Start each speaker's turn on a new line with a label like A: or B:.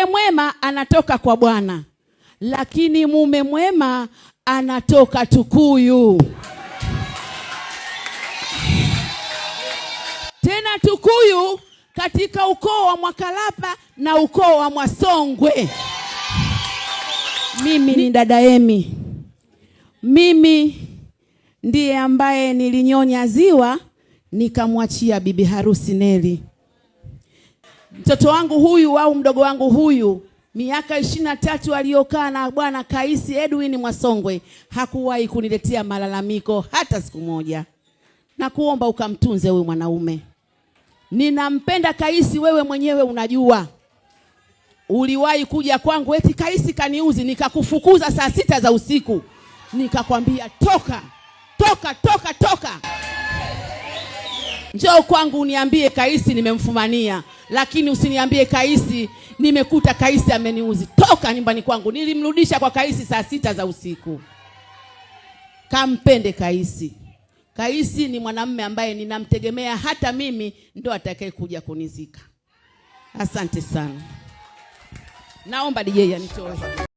A: Mke mwema anatoka kwa Bwana, lakini mume mwema anatoka Tukuyu. Tena Tukuyu katika ukoo wa Mwakalapa na ukoo wa Mwasongwe. Mimi ni dada Emi. Mimi ndiye ambaye nilinyonya ziwa nikamwachia bibi harusi Neli. Mtoto wangu huyu au mdogo wangu huyu miaka 23 aliyokaa na bwana Kaisi Edwin Mwasongwe hakuwahi kuniletea malalamiko hata siku moja. Na kuomba ukamtunze huyu mwanaume. Ninampenda Kaisi, wewe mwenyewe unajua. Uliwahi kuja kwangu eti Kaisi kaniuzi, nikakufukuza saa 6 za usiku. Nikakwambia toka, toka, toka, toka. Njoo kwangu uniambie Kaisi nimemfumania, lakini usiniambie Kaisi nimekuta Kaisi ameniuzi. Toka nyumbani kwangu. Nilimrudisha kwa Kaisi saa 6 za usiku. Kampende Kaisi. Kaisi ni mwanamume ambaye ninamtegemea, hata mimi ndo atakaye kuja kunizika. Asante sana. Naomba DJ anitoe.